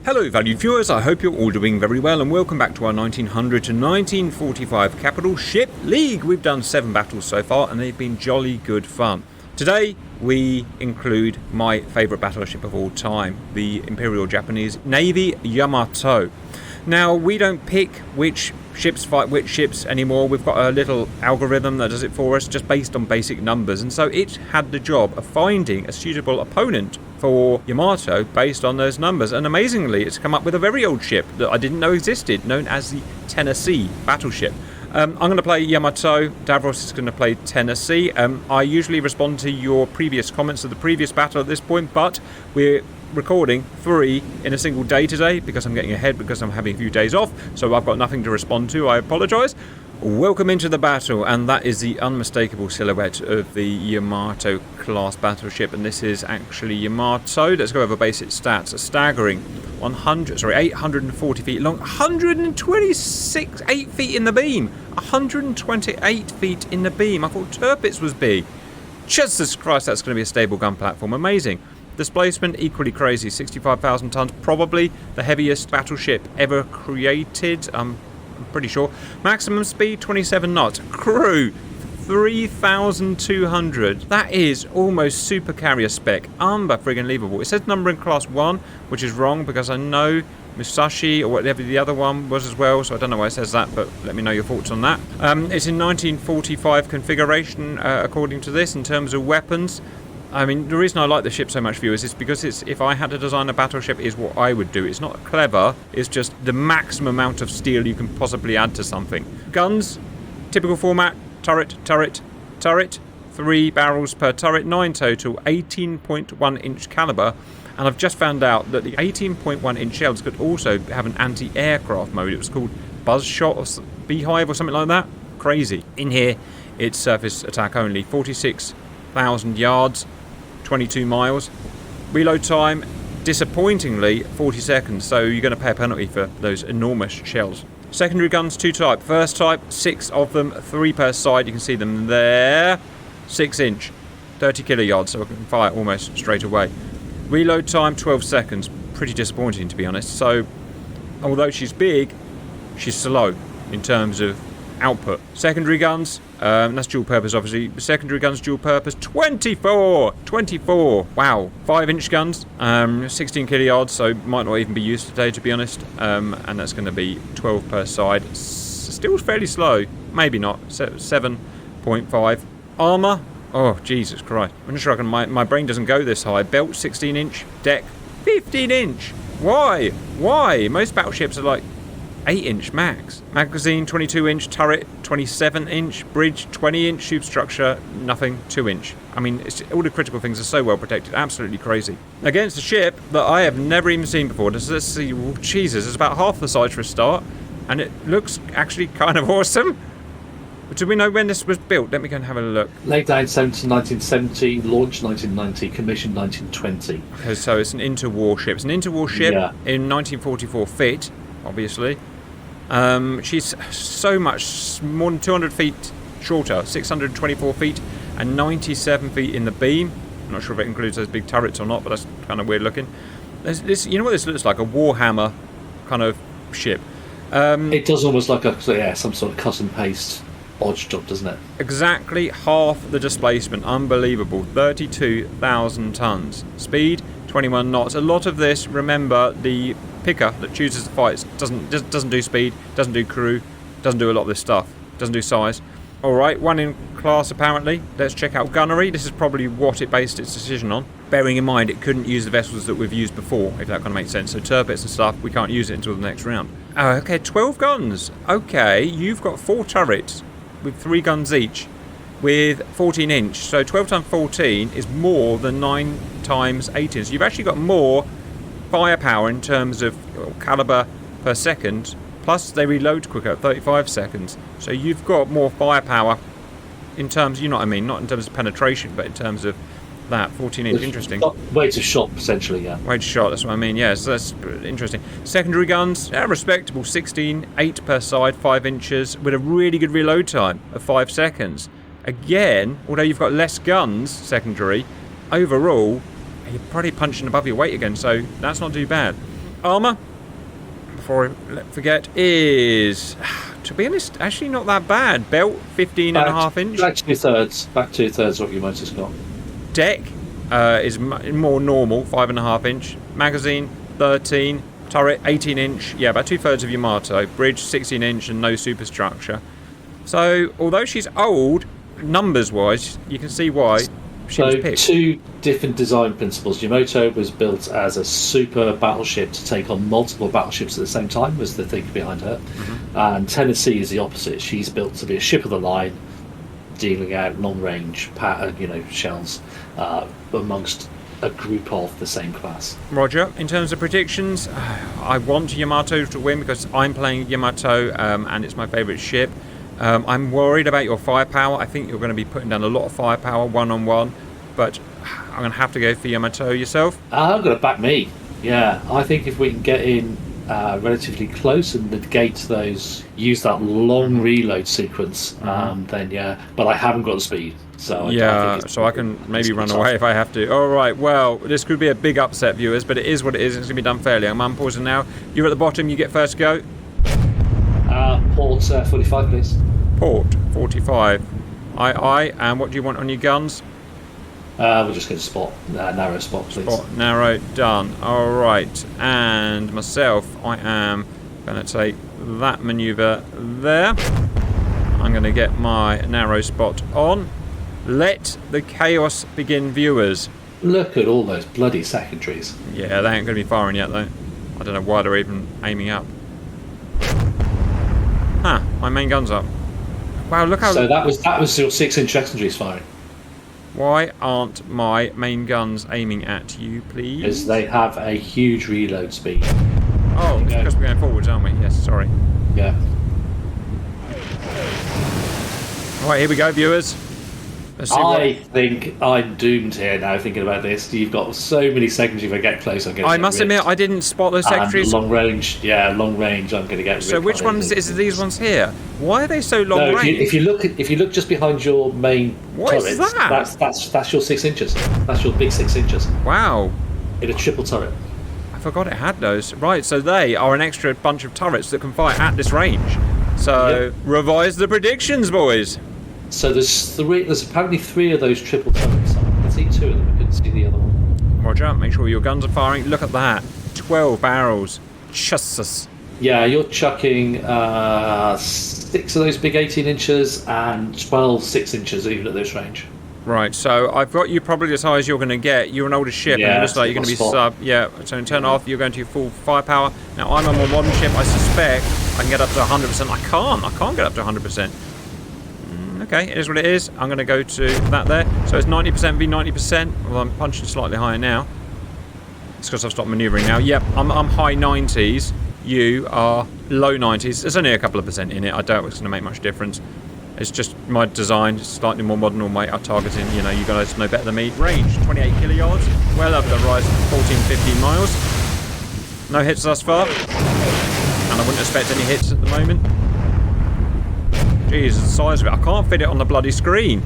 Hello valued viewers, I hope you're all doing very well and welcome back to our 1900 to 1945 Capital Ship League. We've done 7 battles so far and they've been jolly good fun. Today we include my favourite battleship of all time, the Imperial Japanese Navy Yamato. Now we don't pick which ships fight which ships anymore. We've got a little algorithm that does it for us just based on basic numbers, and so it had the job of finding a suitable opponent for Yamato based on those numbers, and amazingly it's come up with a very old ship that I didn't know existed, known as the Tennessee Battleship. I'm going to play Yamato, Davros is going to play Tennessee. I usually respond to your previous comments of the previous battle at this point, but we're recording 3 in a single day today because I'm getting ahead because I'm having a few days off, so I've got nothing to respond to. I apologise. Welcome into the battle, and that is the unmistakable silhouette of the Yamato class battleship, and this is actually Yamato. Let's go over basic stats. A staggering 840 feet long, 8 feet in the beam, 128 feet in the beam. I thought Tirpitz was big. Jesus Christ, that's going to be a stable gun platform. Amazing. Displacement equally crazy, 65,000 tons, probably the heaviest battleship ever created. I'm pretty sure. Maximum speed 27 knots. Crew 3,200. That is almost super carrier spec. Unbelievable. It says number in class 1, which is wrong because I know Musashi or whatever the other one was as well, so I don't know why it says that, but let me know your thoughts on that. It's in 1945 configuration according to this in terms of weapons. I mean, the reason I like the ship so much, viewers, is because if I had to design a battleship, is what I would do. It's not clever, it's just the maximum amount of steel you can possibly add to something. Guns, typical format, turret, 3 barrels per turret, 9 total, 18.1 inch caliber. And I've just found out that the 18.1 inch shells could also have an anti-aircraft mode. It was called Buzzshot or Beehive or something like that. Crazy. In here, it's surface attack only, 46,000 yards. 22 miles. Reload time, disappointingly, 40 seconds, so you're going to pay a penalty for those enormous shells. Secondary guns, 2 type. First type, 6 of them, 3 per side. You can see them there. 6 inch, 30 kiloyards, so I can fire almost straight away. Reload time, 12 seconds. Pretty disappointing, to be honest. So, although she's big, she's slow in terms of output. Secondary guns, that's dual purpose obviously. Secondary guns dual purpose, 24, wow. 5 inch guns, 16 kiloyards, so might not even be used today, to be honest, and that's going to be 12 per side. Still fairly slow, maybe not. 7.5. Armour, oh Jesus Christ, I'm not sure I can, my brain doesn't go this high. Belt 16 inch, deck 15 inch. Why most battleships are like 8 inch max. Magazine 22 inch, turret 27 inch, bridge 20 inch, superstructure nothing, 2 inch. I mean, all the critical things are so well protected, absolutely crazy. Against a ship that I have never even seen before. Let's see, oh, Jesus, it's about half the size for a start, and it looks actually kind of awesome. Do we know when this was built? Let me go and have a look. Laid down 1970, launched 1990, commissioned 1920. Okay, so it's an interwar ship. It's an interwar ship in 1944 fit, obviously. She's so much more than 200 feet shorter, 624 feet and 97 feet in the beam. I'm not sure if it includes those big turrets or not, but that's kind of weird looking. You know what this looks like? A Warhammer kind of ship. It does almost like some sort of cut and paste bodge job, doesn't it? Exactly half the displacement. Unbelievable. 32,000 tons. Speed 21 knots. A lot of this, remember, the picker that chooses the fights doesn't do speed, doesn't do crew, doesn't do a lot of this stuff, doesn't do size. Alright, 1 in class apparently. Let's check out gunnery. This is probably what it based its decision on. Bearing in mind it couldn't use the vessels that we've used before, if that kind of makes sense. So Tirpitz and stuff, we can't use it until the next round. Okay, 12 guns. Okay, you've got 4 turrets with 3 guns each with 14 inch. So 12 times 14 is more than 9 times 18. So you've actually got more firepower in terms of caliber per second, plus they reload quicker at 35 seconds, so you've got more firepower in terms, you know what I mean, not in terms of penetration, but in terms of that 14 inch. Interesting. Way to shot, essentially. Way to shot, that's what I mean. So that's interesting. Secondary guns, respectable, 16, 8 per side, 5 inches, with a really good reload time of 5 seconds. Again, although you've got less guns secondary, overall you're probably punching above your weight again, so that's not too bad. armour, before I forget, is, to be honest, actually not that bad. Belt, 15.5 inch. Back 2/3. Back 2/3 what your motor's got. Deck is more normal, 5.5 inch. Magazine, 13. Turret, 18 inch. Yeah, about 2/3 of Yamato. Bridge, 16 inch and no superstructure. So, although she's old, numbers-wise, you can see why she was picked. Two different design principles. Yamato was built as a super battleship to take on multiple battleships at the same time, was the thing behind her. And Tennessee is the opposite. She's built to be a ship of the line, dealing out long-range, shells amongst a group of the same class. Roger. In terms of predictions, I want Yamato to win because I'm playing Yamato and it's my favourite ship. I'm worried about your firepower. I think you're going to be putting down a lot of firepower one-on-one, but I'm going to have to go for Yamato. Yourself? I'm going to back me. Yeah, I think if we can get in relatively close and negate use that long reload sequence, then yeah. But I haven't got the speed, so I can maybe run away if I have to. All right. Well, this could be a big upset, viewers, but it is what it is. It's going to be done fairly. I'm unpausing now. You're at the bottom. You get first go. Port 45, please. Port 45. Aye. And what do you want on your guns? We'll just get a spot, narrow spot, please. Spot, narrow, done. All right. And myself, I am going to take that manoeuvre there. I'm going to get my narrow spot on. Let the chaos begin, viewers. Look at all those bloody secondaries. Yeah, they ain't going to be firing yet, though. I don't know why they're even aiming up. Huh, my main gun's up. Wow, look how... So that was your 6-inch secondaries firing. Why aren't my main guns aiming at you, please? Because they have a huge reload speed. Oh, it's because we're going forwards, aren't we? Yes, sorry. Yeah. Alright, here we go, viewers. Let's see I think I'm doomed here now thinking about this. You've got so many secondaries if I get close. I must admit, I didn't spot those secondaries. Long range, I'm going to get. So which ones is these ones here? Why are they so long range? If you look just behind your main turret, turrets, is that? That's your 6 inches. That's your big 6 inches. Wow. In a triple turret. I forgot it had those. Right, so they are an extra bunch of turrets that can fire at this range. So revise the predictions, boys. So there's apparently 3 of those triple turrets. I can see 2 of them. I couldn't see the other one. Roger. Make sure your guns are firing. Look at that. 12 barrels. Jesus. Yeah, you're chucking 6 of those big 18 inches and 12 6 inches even at this range. Right, so I've got you probably as high as you're going to get. You're an older ship, and it looks like you're going to be sub. Yeah, so turn off, you're going to your full firepower. Now, I'm a more modern ship. I suspect I can get up to 100%. I can't get up to 100%. Okay, it is what it is. I'm going to go to that there. So it's 90% v 90%. Well, I'm punching slightly higher now. It's because I've stopped manoeuvring now. Yep, I'm high 90s. You are low 90s. There's only a couple of percent in it. I doubt it's going to make much difference. It's just my design, it's slightly more modern, or my targeting. You know, you guys know better than me. Range, 28 kiloyards. Well over the horizon, 14, 15 miles. No hits thus far. And I wouldn't expect any hits at the moment. Jeez, the size of it. I can't fit it on the bloody screen.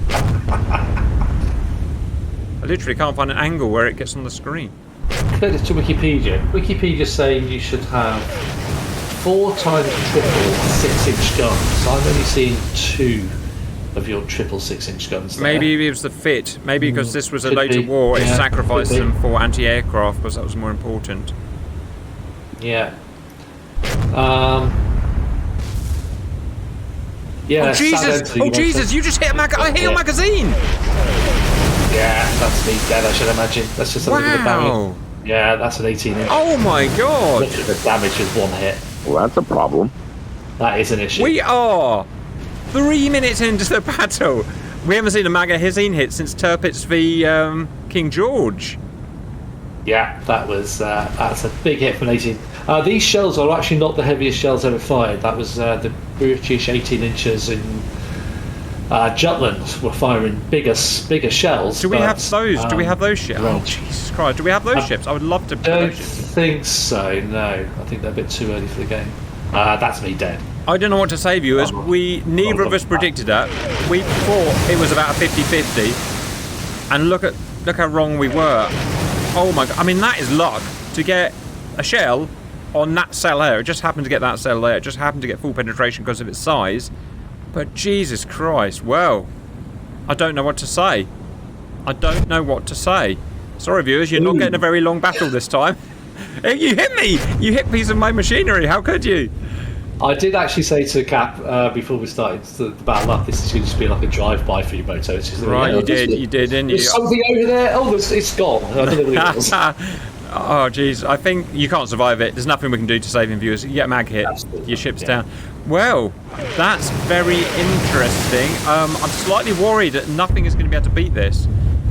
I literally can't find an angle where it gets on the screen. Credit to Wikipedia. Wikipedia's saying you should have 4 times triple 6-inch guns. I've only seen 2 of your triple 6-inch guns there. Maybe it was the fit. Maybe because this was a later war, it sacrificed them for anti-aircraft because that was more important. Yeah. Yeah. Oh Jesus! Oh Jesus! You just hit I hit your magazine. Yeah, that's me dead. I should imagine. That's just a look at the damage. Yeah, that's an 18-inch. Oh my God! Look at the damage with 1 hit. Well, that's a problem. That is an issue. We are 3 minutes into the battle. We haven't seen a magazine hit since Tirpitz v King George. Yeah, that's a big hit from 18. These shells are actually not the heaviest shells ever fired. That was the British 18 inches in Jutland were firing bigger shells. Do we have those? Do we have those ships? Oh Jesus Christ! Do we have those ships? I would love to. I don't think so. No, I think they're a bit too early for the game. That's me dead. I don't know what to say, viewers. Neither of us predicted that. We thought it was about a 50-50, and look how wrong we were. Oh my God! I mean, that is luck to get a shell on that cell there. It just happened to get that cell there. It just happened to get full penetration because of its size. But Jesus Christ, well, I don't know what to say. I don't know what to say. Sorry, viewers, you're not getting a very long battle this time. You hit me! You hit a piece of my machinery. How could you? I did actually say to Cap before we started the battle up, this is going to be like a drive-by for Yamato. Right, you did, didn't you? There's something over there. Oh, it's gone. I don't know what it was. Oh, jeez. I think you can't survive it. There's nothing we can do to save him, viewers. You get a mag hit. Absolutely. Your ship's down. Well, that's very interesting. I'm slightly worried that nothing is going to be able to beat this.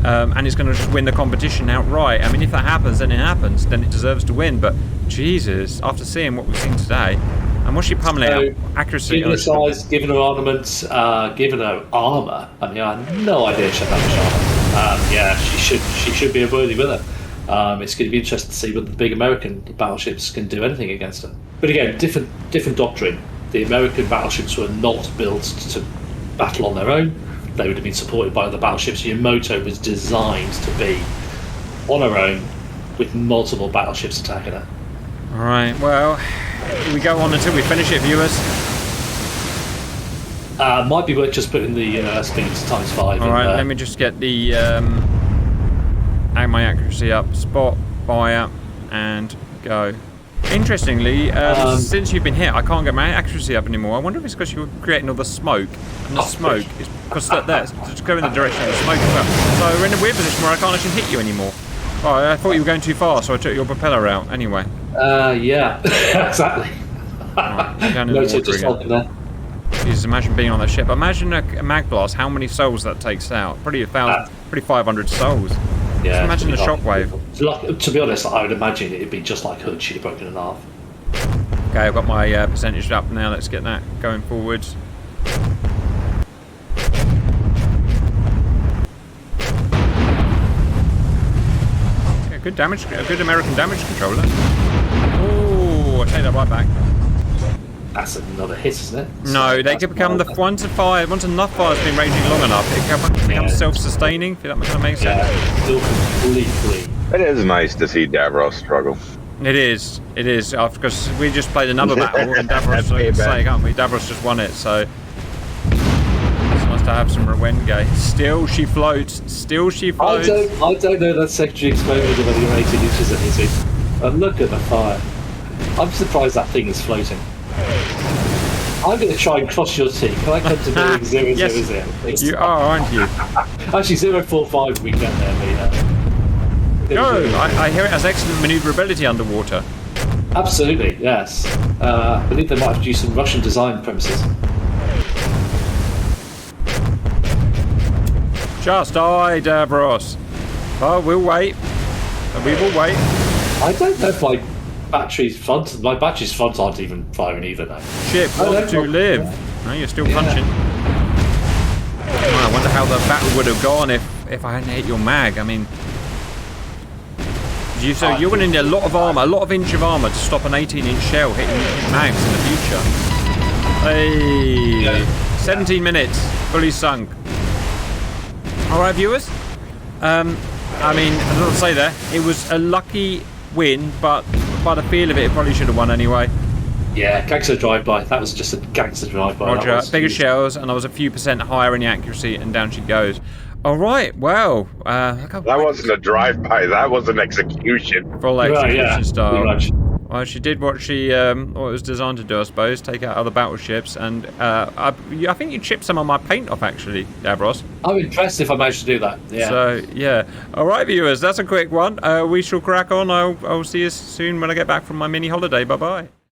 And it's going to just win the competition outright. I mean, if that happens, then it happens. Then it deserves to win. But, Jesus, after seeing what we've seen today... And what's she pummeling out? Accuracy. Given her size, given her armaments, given her armour. I mean, I had no idea she had that much armour. Yeah, she should be a worthy winner. It's going to be interesting to see whether the big American battleships can do anything against her. But again, different doctrine. The American battleships were not built to battle on their own. They would have been supported by other battleships. Yamato was designed to be on her own with multiple battleships attacking her. All right. Well. We go on until we finish it, viewers. Might be worth just putting the speeds ×5. All right, let me just get the add my accuracy up. Spot, fire, and go. Interestingly, since you've been here, I can't get my accuracy up anymore. I wonder if it's because you're creating all the smoke, and the smoke is because that's just go in the direction of the smoke as well. So we're in a weird position where I can't actually hit you anymore. Oh, I thought you were going too far, so I took your propeller out. Anyway. Yeah, exactly. Right, down in the water again. There. Jesus, imagine being on that ship. Imagine a mag blast, how many souls that takes out. Probably 500 souls. Yeah. Just imagine the shockwave. To be honest, I would imagine it'd be just like Hood, she'd have broken in half. Okay, I've got my percentage up now. Let's get that going forwards. Good damage, a good American damage controller. Oh, I take that right back. That's another hit, isn't it? No, they can become the once enough fire's been raging long enough, it can become self-sustaining. If that kind of makes sense. Yeah, still completely. It is nice to see Davros struggle. It is, because we just played another battle and Davros, can't we? Davros just won it, so. To have some Rwenge. Still she floats. I don't know that secondary exposure of whether you're 18 inches anything. But look at the fire. I'm surprised that thing is floating. I'm going to try and cross your T. Can I come to doing 000? Yes, you are, aren't you? Actually, 045 we get there, Mina. I hear it has excellent manoeuvrability underwater. Absolutely, yes. I believe they might have used some Russian design premises. Just died, Davros. Oh, we'll wait. We will wait. I don't know if my battery's front aren't even firing either now. Ship, want to live. No, you're still punching. Oh, I wonder how the battle would have gone if I hadn't hit your mag. I mean, you're going to need a lot of armour, a lot of inch of armour to stop an 18-inch shell hitting mags in the future. Hey, 17 minutes, fully sunk. All right, viewers. I mean, as I say there, it was a lucky win, but by the feel of it, it probably should have won anyway. Yeah, gangster drive-by. That was just a gangster drive-by. Roger, bigger shells, and I was a few percent higher in the accuracy, and down she goes. All right, well, that wasn't a drive-by. That was an execution. Full execution style. Well, she did what she what it was designed to do, I suppose, take out other battleships, and I think you chipped some of my paint off, actually, Davros. I'm impressed if I managed to do that. Yeah. So, yeah. All right, viewers, that's a quick one. We shall crack on. I'll see you soon when I get back from my mini holiday. Bye-bye.